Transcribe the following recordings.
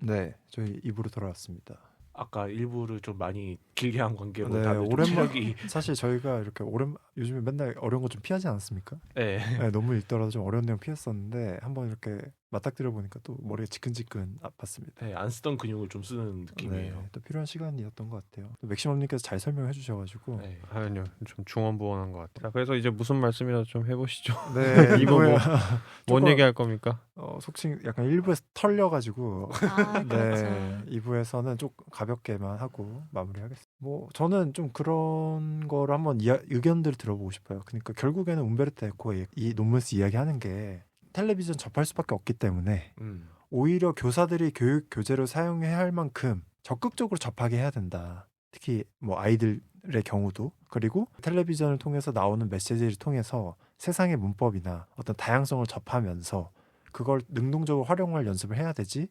네, 저희 2부로 돌아왔습니다. 아까 일부를 좀 많이 길게 한 관계로 네, 다들 좀 체력이 사실 저희가 이렇게 요즘에 맨날 어려운 거 좀 피하지 않았습니까? 네. 네, 너무 읽더라도 좀 어려운 내용 피했었는데 한번 이렇게 맞닥뜨려 보니까 또 머리가 지끈지끈 아팠습니다. 네, 안 쓰던 근육을 좀 쓰는 느낌이에요. 네, 또 필요한 시간이었던 것 같아요. 또 맥시멈님께서 잘 설명해 주셔가지고 네. 아니요, 좀 중언부언한 것 같아요. 자, 그래서 이제 무슨 말씀이라도 좀 해보시죠. 네, 이거 뭔 조금, 얘기할 겁니까? 속칭 약간 1부에서 털려가지고 아, 그렇죠. 네, 2부에서는 조금 가볍게만 하고 마무리하겠습니다. 뭐 저는 좀 그런 거를 한번 의견들을 들어보고 싶어요. 그러니까 결국에는 움베르토 에코의 이 논문에서 이야기하는 게 텔레비전 접할 수밖에 없기 때문에 오히려 교사들이 교육 교재로 사용해야 할 만큼 적극적으로 접하게 해야 된다. 특히 뭐 아이들의 경우도. 그리고 텔레비전을 통해서 나오는 메시지를 통해서 세상의 문법이나 어떤 다양성을 접하면서 그걸 능동적으로 활용할 연습을 해야 되지,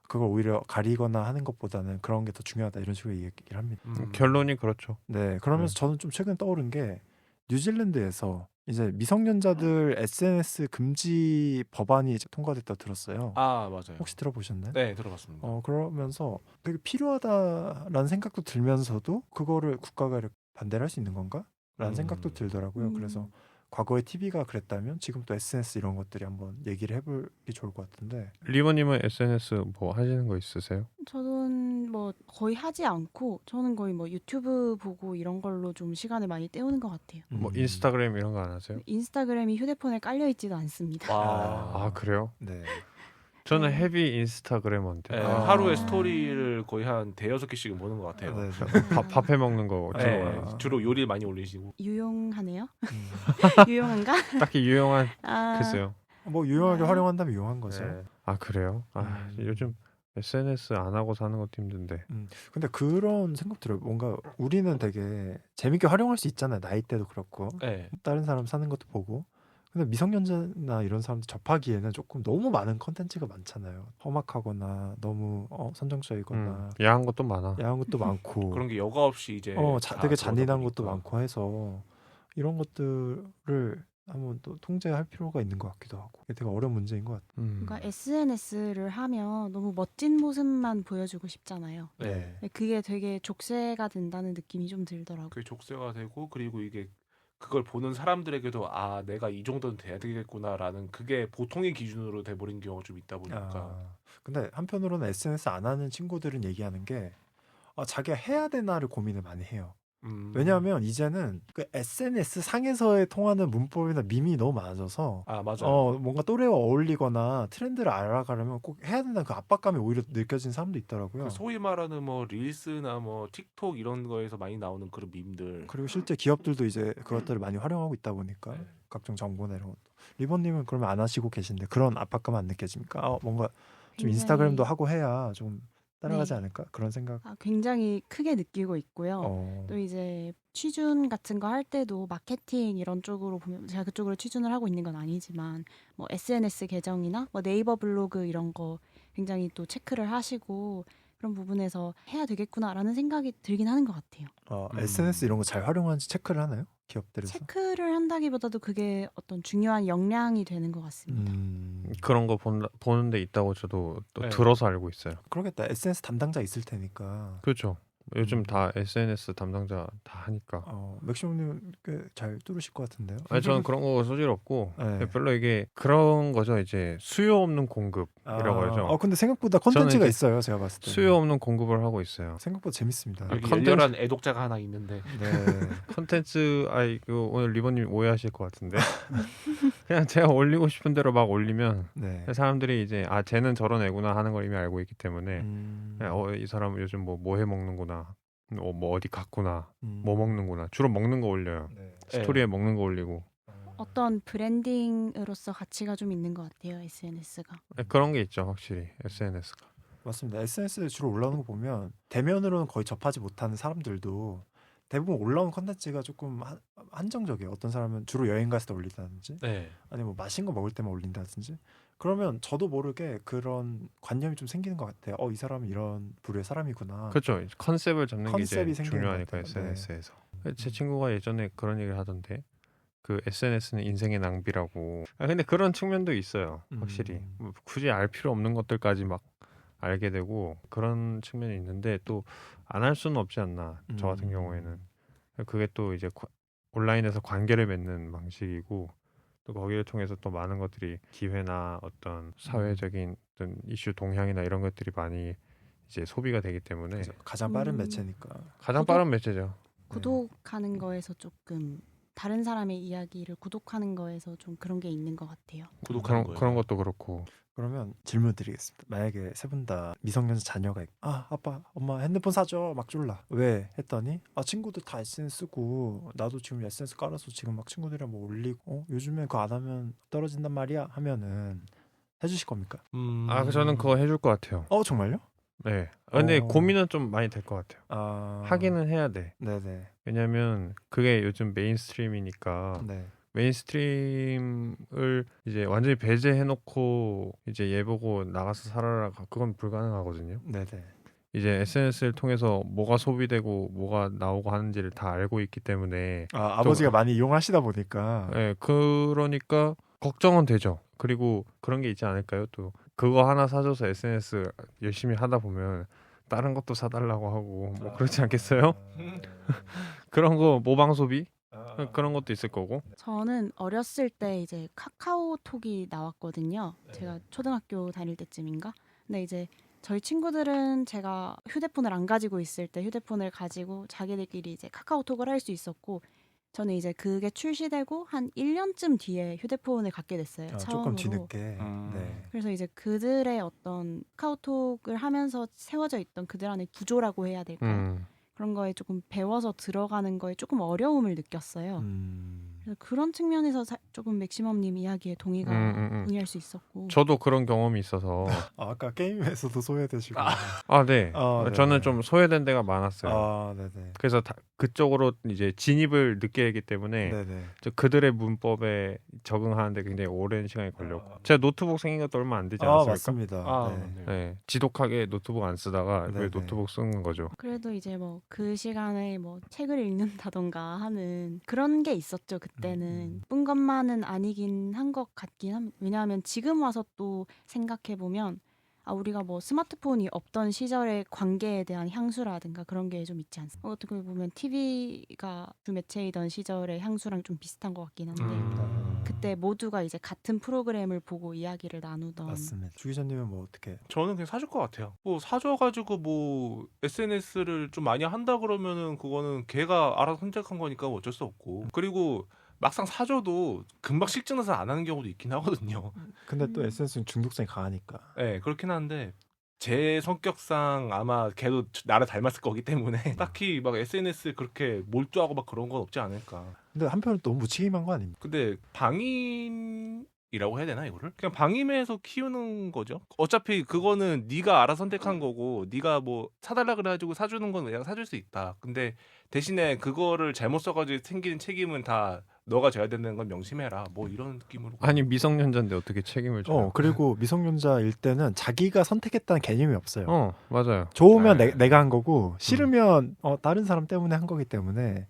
그걸 오히려 가리거나 하는 것보다는 그런 게 더 중요하다, 이런 식으로 얘기를 합니다. 결론이 그렇죠. 네, 그러면서 저는 좀 최근에 떠오른 게 뉴질랜드에서 이제 미성년자들 SNS 금지 법안이 이제 통과됐다 들었어요. 아, 맞아요. 혹시 들어보셨나요? 네, 들어봤습니다. 그러면서 되게 필요하다라는 생각도 들면서도 그거를 국가가 이렇게 반대를 할 수 있는 건가? 라는 생각도 들더라고요. 그래서 과거에 TV가 그랬다면 지금 또 SNS 이런 것들이 한번 얘기를 해보기 좋을 것 같은데. 리버님은 SNS 뭐 하시는 거 있으세요? 저는 뭐 거의 하지 않고 저는 거의 뭐 유튜브 보고 이런 걸로 좀 시간을 많이 때우는 것 같아요. 뭐 인스타그램 이런 거 안 하세요? 인스타그램이 휴대폰에 깔려 있지도 않습니다. 아, 그래요? 네. 저는 헤비 인스타그래머인데. 네, 하루에 스토리를 거의 한 대여섯 개씩은 보는 것 같아요. 네. 밥 해 먹는 거 네, 주로 요리 많이 올리시고. 유용하네요. 유용한가? 딱히 유용한 아, 글쎄요. 뭐 유용하게 활용한다면 유용한 거죠. 네. 아, 그래요? 요즘 SNS 안 하고 사는 것도 힘든데. 근데 그런 생각 들어요. 뭔가 우리는 되게 재밌게 활용할 수 있잖아요. 나이 때도 그렇고. 네. 다른 사람 사는 것도 보고. 근데 미성년자나 이런 사람들 접하기에는 조금 너무 많은 컨텐츠가 많잖아요. 험악하거나 너무 선정적이거나 야한 것도 많아. 야한 것도 많고 그런 게 여과 없이 이제 되게 잔인한 것도 보니까. 많고 해서 이런 것들을 한번 또 통제할 필요가 있는 것 같기도 하고, 이게 되게 어려운 문제인 것 같아요. 그러니까 SNS를 하면 너무 멋진 모습만 보여주고 싶잖아요. 네. 그게 되게 족쇄가 된다는 느낌이 좀 들더라고요. 그게 족쇄가 되고, 그리고 이게 그걸 보는 사람들에게도 아, 내가 이 정도는 돼야 되겠구나라는 그게 보통의 기준으로 돼버린 경우가 좀 있다 보니까. 근데 한편으로는 SNS 안 하는 친구들은 얘기하는 게 자기가 해야 되나를 고민을 많이 해요. 왜냐하면 이제는 그 SNS 상에서의 통하는 문법이나 밈이 너무 많아져서 맞아요. 뭔가 또래와 어울리거나 트렌드를 알아가려면 꼭 해야 된다는 그 압박감이 오히려 느껴지는 사람도 있더라고요. 그 소위 말하는 뭐 릴스나 뭐 틱톡 이런 거에서 많이 나오는 그런 밈들. 그리고 실제 기업들도 이제 그것들을 많이 활용하고 있다 보니까 각종 정보나 이런 것도. 리본님은 그러면 안 하시고 계신데 그런 압박감 안 느껴집니까? 뭔가 좀 인스타그램도 하고 해야 좀 따라가지 않을까? 그런 생각. 굉장히 크게 느끼고 있고요. 또 이제 취준 같은 거 할 때도 마케팅 이런 쪽으로 보면 제가 그쪽으로 취준을 하고 있는 건 아니지만 뭐 SNS 계정이나 뭐 네이버 블로그 이런 거 굉장히 또 체크를 하시고 그런 부분에서 해야 되겠구나라는 생각이 들긴 하는 것 같아요. SNS 이런 거 잘 활용하는지 체크를 하나요? 기업들에서? 체크를 한다기보다도 그게 어떤 중요한 역량이 되는 것 같습니다. 그런 거 보는 데 있다고 저도 또 들어서 알고 있어요. 그러겠다. SNS 담당자 있을 테니까. 그렇죠. 요즘 다 SNS 담당자 다 하니까. 맥시멈님 꽤 잘 뚫으실 것 같은데요? 아니, 저는 그런 거 소질 없고 별로 이게 그런 거죠. 이제 수요 없는 공급이라고 하죠. 근데 생각보다 컨텐츠가 있어요. 제가 봤을 때 수요 없는 공급을 하고 있어요. 생각보다 재밌습니다. 여기 열렬한 애독자가 하나 있는데. 컨텐츠 이거 오늘 리버님 오해하실 것 같은데 그냥 제가 올리고 싶은 대로 막 올리면 사람들이 이제 쟤는 저런 애구나 하는 걸 이미 알고 있기 때문에 이 사람 요즘 뭐 해 먹는구나, 뭐 어디 갔구나, 뭐 먹는구나. 주로 먹는 거 올려요. 스토리에 먹는 거 올리고. 어떤 브랜딩으로서 가치가 좀 있는 것 같아요. SNS가. 그런 게 있죠. 확실히 SNS가. 맞습니다. SNS에 주로 올라오는 거 보면 대면으로는 거의 접하지 못하는 사람들도 대부분 올라온 컨텐츠가 조금 한정적이에요. 어떤 사람은 주로 여행 갔을 때 올린다든지 아니면 뭐 맛있는 거 먹을 때만 올린다든지. 그러면 저도 모르게 그런 관념이 좀 생기는 것 같아요. 이 사람은 이런 부류의 사람이구나. 그렇죠. 컨셉을 잡는 게 이제 중요하니까 SNS에서. 제 친구가 예전에 그런 얘기를 하던데 그 SNS는 인생의 낭비라고. 근데 그런 측면도 있어요. 확실히 굳이 알 필요 없는 것들까지 막 알게 되고 그런 측면이 있는데 또 안 할 수는 없지 않나. 저 같은 경우에는 그게 또 이제 온라인에서 관계를 맺는 방식이고 또 거기를 통해서 또 많은 것들이 기회나 어떤 사회적인 어떤 이슈 동향이나 이런 것들이 많이 이제 소비가 되기 때문에 그렇죠. 가장 빠른 매체니까. 가장 빠른 매체죠. 구독하는 거에서 조금 다른 사람의 이야기를 구독하는 거에서 좀 그런 게 있는 것 같아요. 구독하는 거예요. 그런 것도 그렇고. 그러면 질문 드리겠습니다. 만약에 세 분 다 미성년자 자녀가 있고 아빠 엄마 핸드폰 사줘 막 졸라 왜 했더니 친구들 다 SNS 쓰고 나도 지금 SNS 깔아서 지금 막 친구들이랑 뭐 올리고 요즘에 그거 안 하면 떨어진단 말이야 하면은 해주실 겁니까? 저는 그거 해줄 것 같아요. 정말요? 네. 근데 고민은 좀 많이 될 것 같아요. 하기는 해야 돼. 네네. 왜냐면 그게 요즘 메인스트림이니까 네. 메인스트림을 이제 완전히 배제해놓고 이제 얘 보고 나가서 살아라 그건 불가능하거든요. 네네. 이제 SNS를 통해서 뭐가 소비되고 뭐가 나오고 하는지를 다 알고 있기 때문에 아버지가 많이 이용하시다 보니까 네, 그러니까 걱정은 되죠. 그리고 그런 게 있지 않을까요? 또 그거 하나 사줘서 SNS 열심히 하다 보면 다른 것도 사달라고 하고 뭐 그렇지 않겠어요? 그런 거 모방 소비? 그런 것도 있을 거고. 저는 어렸을 때 이제 카카오톡이 나왔거든요. 제가 초등학교 다닐 때쯤인가. 근데 이제 저희 친구들은 제가 휴대폰을 안 가지고 있을 때 휴대폰을 가지고 자기들끼리 이제 카카오톡을 할 수 있었고 저는 이제 그게 출시되고 한 1년쯤 뒤에 휴대폰을 갖게 됐어요. 처음으로. 조금 뒤늦게. 네. 그래서 이제 그들의 어떤 카카오톡을 하면서 세워져 있던 그들 안의 구조라고 해야 될까요? 그런 거에 조금 배워서 들어가는 거에 조금 어려움을 느꼈어요. 그래서 그런 측면에서 조금 맥시멈님 이야기에 동의할 수 있었고. 저도 그런 경험이 있어서. 아까 게임에서도 소외되시고. 네. 저는 좀 소외된 데가 많았어요. 네네. 그래서 그쪽으로 이제 진입을 늦게 했기 때문에 그들의 문법에 적응하는데 굉장히 오랜 시간이 걸렸고. 제가 노트북 생긴 것도 얼마 안 되지 않았습니까? 맞습니다. 네. 지독하게 노트북 안 쓰다가 왜 노트북 쓰는 거죠? 그래도 이제 뭐 그 시간에 뭐 책을 읽는다던가 하는 그런 게 있었죠. 그때는 뿐 것만은 아니긴 한 것 같긴 합니다. 왜냐하면 지금 와서 또 생각해 보면 우리가 뭐 스마트폰이 없던 시절의 관계에 대한 향수라든가 그런 게 좀 있지 않습니까? 어떻게 보면 TV가 주 매체이던 시절의 향수랑 좀 비슷한 것 같긴 한데 그때 모두가 이제 같은 프로그램을 보고 이야기를 나누던. 맞습니다. 주 기자님은 뭐 어떻게? 저는 그냥 사줄 것 같아요. 뭐 사줘가지고 뭐 SNS를 좀 많이 한다 그러면은 그거는 걔가 알아서 선택한 거니까 어쩔 수 없고. 그리고 막상 사줘도 금방 실증나서 안 하는 경우도 있긴 하거든요. 근데 또 SNS는 중독성이 강하니까. 네, 그렇긴 한데 제 성격상 아마 걔도 나를 닮았을 거기 때문에 딱히 막 SNS 그렇게 몰두하고 막 그런 건 없지 않을까. 근데 한편으로 너무 무책임한 거 아닙니까? 근데 방임이라고 해야 되나 이거를? 그냥 방임해서 키우는 거죠. 어차피 그거는 네가 알아 선택한 거고 네가 뭐 사달라 그래가지고 사주는 건 내가 사줄 수 있다. 근데 대신에 그거를 잘못 써가지고 생기는 책임은 다 너가 져야 되는 건 명심해라. 뭐 이런 느낌으로. 아니 미성년자인데 어떻게 책임을 져요? 그리고 미성년자일 때는 자기가 선택했다는 개념이 없어요. 맞아요. 좋으면 내가 한 거고 싫으면 다른 사람 때문에 한 거기 때문에.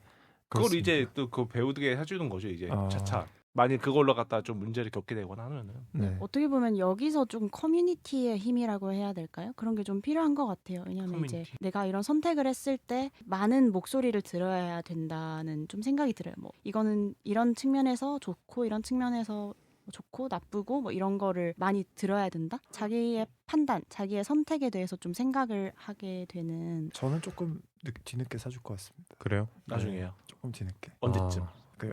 그걸 그렇습니다. 이제 또 그 배우게 해주는 거죠. 이제 차차. 만약 그걸로 갖다 좀 문제를 겪게 되거나 하면은. 네. 어떻게 보면 여기서 좀 커뮤니티의 힘이라고 해야 될까요? 그런 게 좀 필요한 것 같아요. 왜냐하면 이제 내가 이런 선택을 했을 때 많은 목소리를 들어야 된다는 좀 생각이 들어요. 뭐 이거는 이런 측면에서 좋고 이런 측면에서 좋고 나쁘고 뭐 이런 거를 많이 들어야 된다. 자기의 판단, 자기의 선택에 대해서 좀 생각을 하게 되는. 저는 조금 뒤늦게 사줄 것 같습니다. 그래요? 나중에요. 조금 뒤늦게. 언제쯤?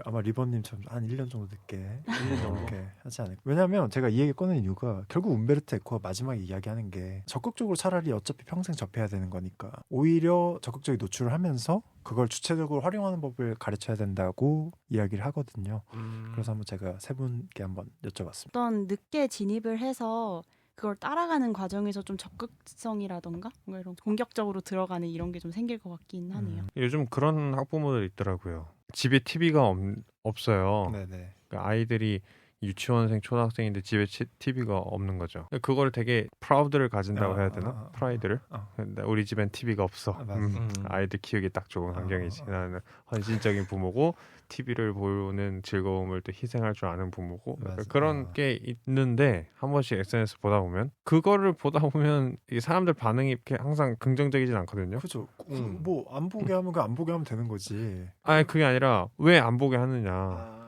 아마 리버님처럼 한 1년 정도 늦게 1년 정도 늦게 하지 않을까. 왜냐하면 제가 이 얘기 꺼낸 이유가 결국 움베르토 에코가 마지막에 이야기하는 게 적극적으로 차라리 어차피 평생 접해야 되는 거니까 오히려 적극적인 노출을 하면서 그걸 주체적으로 활용하는 법을 가르쳐야 된다고 이야기를 하거든요. 그래서 한번 제가 세 분께 한번 여쭤봤습니다. 어떤 늦게 진입을 해서 그걸 따라가는 과정에서 좀 적극성이라던가 뭔가 이런 공격적으로 들어가는 이런 게 좀 생길 것 같긴 하네요. 요즘 그런 학부모들 있더라고요. 집에 TV가 없어요. 네네. 그러니까 아이들이 유치원생 초등학생인데 집에 TV가 없는 거죠. 그걸 되게 프라우드를 가진다고 해야 되나? 프라이드를. 근데 우리 집엔 TV가 없어. 아이들 키우기 딱 좋은 환경이지. 나는 헌신적인 부모고 TV를 보는 즐거움을 또 희생할 줄 아는 부모고 그런 게 있는데 한 번씩 SNS 보다 보면 그거를 보다 보면 이 사람들 반응이 이렇게 항상 긍정적이진 않거든요. 그렇죠. 뭐 안 보게 하면 안 보게 하면 되는 거지. 아니 그게 아니라 왜 안 보게 하느냐.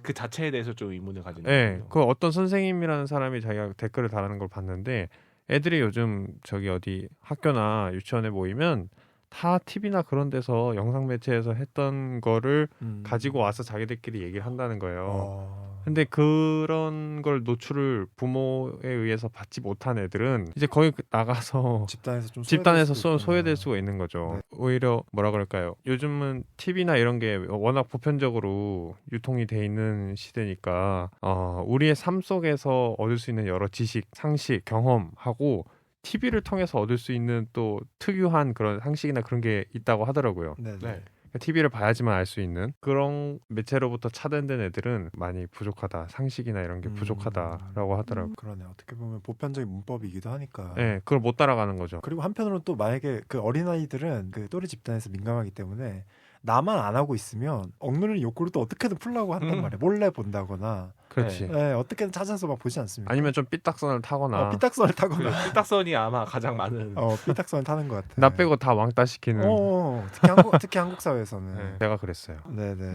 그 자체에 대해서 좀 의문을 가지는. 네, 그 어떤 선생님이라는 사람이 자기가 댓글을 달하는 걸 봤는데 애들이 요즘 저기 어디 학교나 유치원에 모이면 다 TV나 그런 데서 영상 매체에서 했던 거를 가지고 와서 자기들끼리 얘기를 한다는 거예요. 근데 그런 걸 노출을 부모에 의해서 받지 못한 애들은 이제 거기 나가서 집단에서 소외될 수가 있는 거죠. 네. 오히려 뭐라 그럴까요? 요즘은 TV나 이런 게 워낙 보편적으로 유통이 돼 있는 시대니까 우리의 삶 속에서 얻을 수 있는 여러 지식, 상식, 경험하고 TV를 통해서 얻을 수 있는 또 특유한 그런 상식이나 그런 게 있다고 하더라고요. 네. TV를 봐야지만 알 수 있는 그런 매체로부터 차단된 애들은 많이 부족하다. 상식이나 이런 게 부족하다라고 하더라고요. 그러네. 어떻게 보면 보편적인 문법이기도 하니까. 네, 그걸 못 따라가는 거죠. 그리고 한편으로는 또 만약에 그 어린아이들은 그 또래 집단에서 민감하기 때문에 나만 안 하고 있으면 억누르는 욕구를 또 어떻게든 풀려고 한단 말이야. 몰래 본다거나. 그렇지. 네, 어떻게든 찾아서 막 보지 않습니까? 아니면 좀 삐딱선을 타거나. 삐딱선이 아마 가장 많은. 삐딱선을 타는 것 같아. 나 빼고 다 왕따 시키는. 특히 한국 사회에서는. 네, 내가 그랬어요. 네네.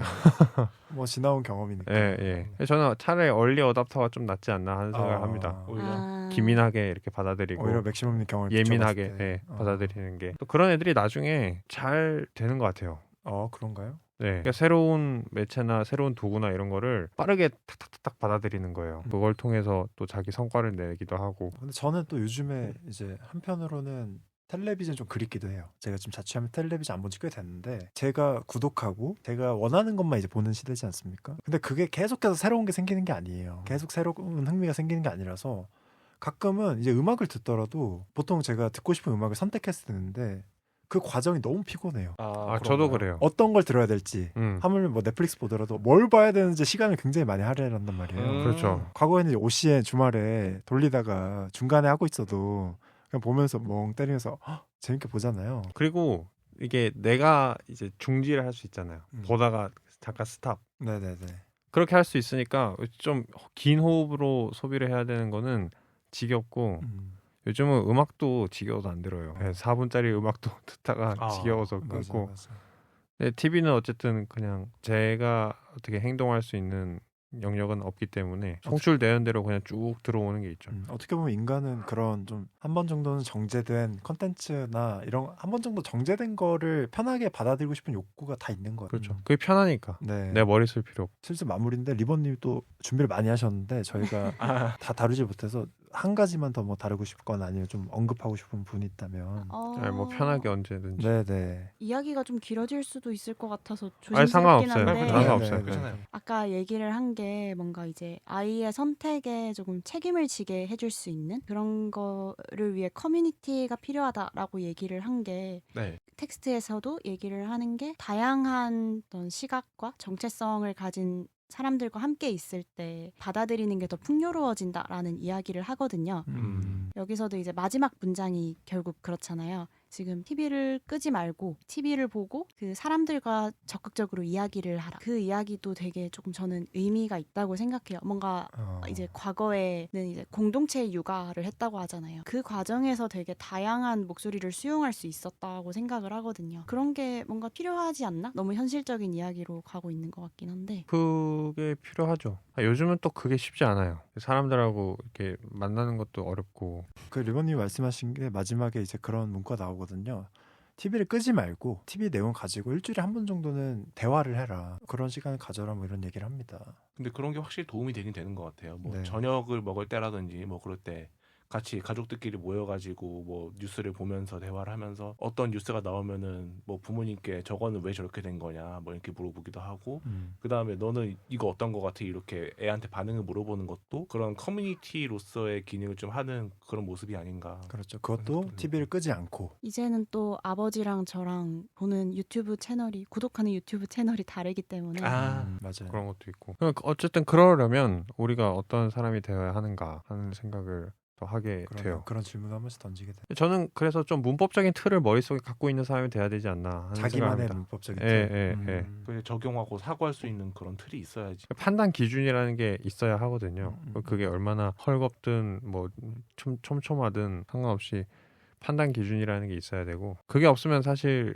뭐 지나온 경험이니까. 예. 저는 차라리 얼리 어답터가 좀 낫지 않나 하는 생각을 합니다. 오히려 기민하게 이렇게 받아들이고. 오히려 맥시멈 경험을 예민하게 받아들이는 게. 또 그런 애들이 나중에 잘 되는 것 같아요. 그런가요? 네. 그러니까 새로운 매체나 새로운 도구나 이런 거를 빠르게 탁탁탁 받아들이는 거예요. 그걸 통해서 또 자기 성과를 내기도 하고. 근데 저는 또 요즘에 이제 한편으로는 텔레비전 좀 그립기도 해요. 제가 지금 자취하면 텔레비전 안 본 지 꽤 됐는데 제가 구독하고 제가 원하는 것만 이제 보는 시대지 않습니까? 근데 그게 계속해서 새로운 게 생기는 게 아니에요. 계속 새로운 흥미가 생기는 게 아니라서 가끔은 이제 음악을 듣더라도 보통 제가 듣고 싶은 음악을 선택해서 듣는데 그 과정이 너무 피곤해요. 저도 그래요. 어떤 걸 들어야 될지 하물며 뭐 넷플릭스 보더라도 뭘 봐야 되는지 시간을 굉장히 많이 할애를 한단 말이에요. 그렇죠. 과거에는 OCN 주말에 돌리다가 중간에 하고 있어도 그냥 보면서 멍 때리면서 재밌게 보잖아요. 그리고 이게 내가 이제 중지를 할 수 있잖아요. 보다가 잠깐 스탑. 네네네. 그렇게 할 수 있으니까 좀 긴 호흡으로 소비를 해야 되는 거는 지겹고 요즘은 음악도 지겨워서 안 들어요. 4분짜리 음악도 듣다가 지겨워서 끊고. 맞아. 네, TV는 어쨌든 그냥 제가 어떻게 행동할 수 있는 영역은 없기 때문에 송출되는 대로 그냥 쭉 들어오는 게 있죠. 어떻게 보면 인간은 그런 좀 한 번 정도는 정제된 컨텐츠나 이런 한 번 정도 정제된 거를 편하게 받아들이고 싶은 욕구가 다 있는 거예요. 그렇죠. 그게 편하니까. 네. 내 머리 쓸 필요 없고. 슬슬 마무리인데 리본님이 또 준비를 많이 하셨는데 저희가 다 다루지 못해서 한 가지만 더 뭐 다루고 싶거나 아니면 좀 언급하고 싶은 분이 있다면 뭐 편하게 언제든지. 네네. 이야기가 좀 길어질 수도 있을 것 같아서 상관없어요. 조심스럽긴 한데 상관없어요. 괜찮아요. 아까 얘기를 한 게 뭔가 이제 아이의 선택에 조금 책임을 지게 해줄 수 있는 그런 거를 위해 커뮤니티가 필요하다라고 얘기를 한 게 텍스트에서도 얘기를 하는 게 다양한 어떤 시각과 정체성을 가진 사람들과 함께 있을 때 받아들이는 게 더 풍요로워진다라는 이야기를 하거든요. 여기서도 이제 마지막 문장이 결국 그렇잖아요. 지금 TV를 끄지 말고 TV를 보고 그 사람들과 적극적으로 이야기를 하라. 그 이야기도 되게 조금 저는 의미가 있다고 생각해요. 뭔가 이제 과거에는 이제 공동체 육아를 했다고 하잖아요. 그 과정에서 되게 다양한 목소리를 수용할 수 있었다고 생각을 하거든요. 그런 게 뭔가 필요하지 않나? 너무 현실적인 이야기로 가고 있는 것 같긴 한데. 그게 필요하죠. 요즘은 또 그게 쉽지 않아요. 사람들하고 이렇게 만나는 것도 어렵고. 그 리본님이 말씀하신 게 마지막에 이제 그런 문구가 나오거든요. TV를 끄지 말고 TV 내용 가지고 일주일에 한 번 정도는 대화를 해라. 그런 시간을 가져라 뭐 이런 얘기를 합니다. 근데 그런 게 확실히 도움이 되긴 되는 것 같아요. 뭐 저녁을 먹을 때라든지 뭐 그럴 때 같이 가족들끼리 모여가지고 뭐 뉴스를 보면서 대화를 하면서 어떤 뉴스가 나오면은 뭐 부모님께 저거는 왜 저렇게 된 거냐 뭐 이렇게 물어보기도 하고 그 다음에 너는 이거 어떤 거 같아 이렇게 애한테 반응을 물어보는 것도 그런 커뮤니티로서의 기능을 좀 하는 그런 모습이 아닌가. 그렇죠. 그것도 TV를 끄지 않고. 이제는 또 아버지랑 저랑 보는 유튜브 채널이 구독하는 유튜브 채널이 다르기 때문에 맞아요. 그런 것도 있고. 어쨌든 그러려면 우리가 어떤 사람이 되어야 하는가 하는 생각을 또 하게 돼요. 그런 질문을 한 번씩 던지게 돼요. 저는 그래서 좀 문법적인 틀을 머릿속에 갖고 있는 사람이 돼야 되지 않나 하는 자기만의 생각합니다. 문법적인 틀. 그게 적용하고 사고할 수 있는 그런 틀이 있어야지. 판단 기준이라는 게 있어야 하거든요. 그게 얼마나 헐겁든 뭐 촘촘하든 상관없이 판단 기준이라는 게 있어야 되고 그게 없으면 사실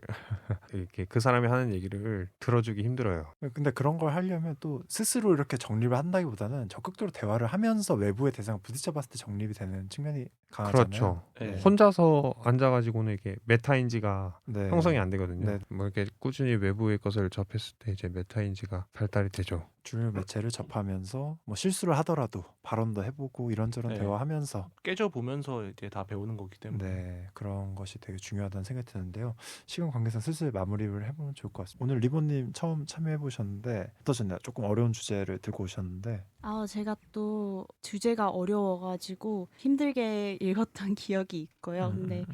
이렇게 그 사람이 하는 얘기를 들어주기 힘들어요. 근데 그런 걸 하려면 또 스스로 이렇게 정립을 한다기보다는 적극적으로 대화를 하면서 외부의 대상을 부딪혀봤을 때 정립이 되는 측면이 강하잖아요. 그렇죠. 네. 혼자서 앉아가지고는 이게 메타인지가 네. 형성이 안 되거든요. 네. 뭐 이렇게 꾸준히 외부의 것을 접했을 때 이제 메타인지가 발달이 되죠. 주요 매체를 접하면서 뭐 실수를 하더라도 발언도 해보고 이런저런 네. 대화하면서 깨져 보면서 이제 다 배우는 거기 때문에. 네, 그런 것이 되게 중요하다는 생각이 드는데요. 시간 관계상 슬슬 마무리를 해보면 좋을 것 같습니다. 오늘 리본님 처음 참여해 보셨는데 어떠셨나요? 조금 어려운 주제를 들고 오셨는데. 제가 또 주제가 어려워가지고 힘들게 읽었던 기억이 있고요. 근데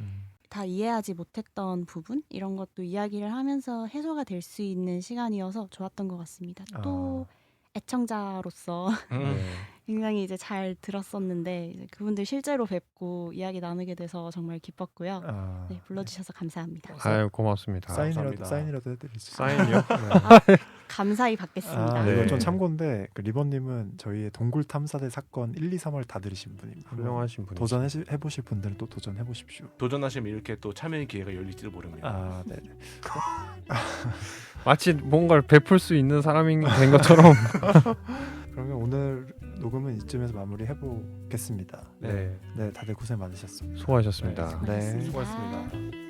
다 이해하지 못했던 부분 이런 것도 이야기를 하면서 해소가 될 수 있는 시간이어서 좋았던 것 같습니다. 또 애청자로서 굉장히 이제 잘 들었었는데 이제 그분들 실제로 뵙고 이야기 나누게 돼서 정말 기뻤고요. 네, 불러주셔서 감사합니다. 아유 고맙습니다. 사인이라도 해드리죠. 사인이요? 네. 감사히 받겠습니다. 이거 좀 참고인데 그 리본님은 저희의 동굴 탐사대 사건 1, 2, 3월 다 들으신 분입니다. 훌륭하신 분이죠. 도전해보실 분들은 또 도전해 보십시오. 도전하시면 이렇게 또 참여의 기회가 열릴지도 모릅니다. 네. 마치 뭔가를 베풀 수 있는 사람이 된 것처럼. 그러면 오늘 녹음은 이쯤에서 마무리해 보겠습니다. 네, 다들 고생 많으셨습니다. 수고하셨습니다. 네, 수고하셨습니다.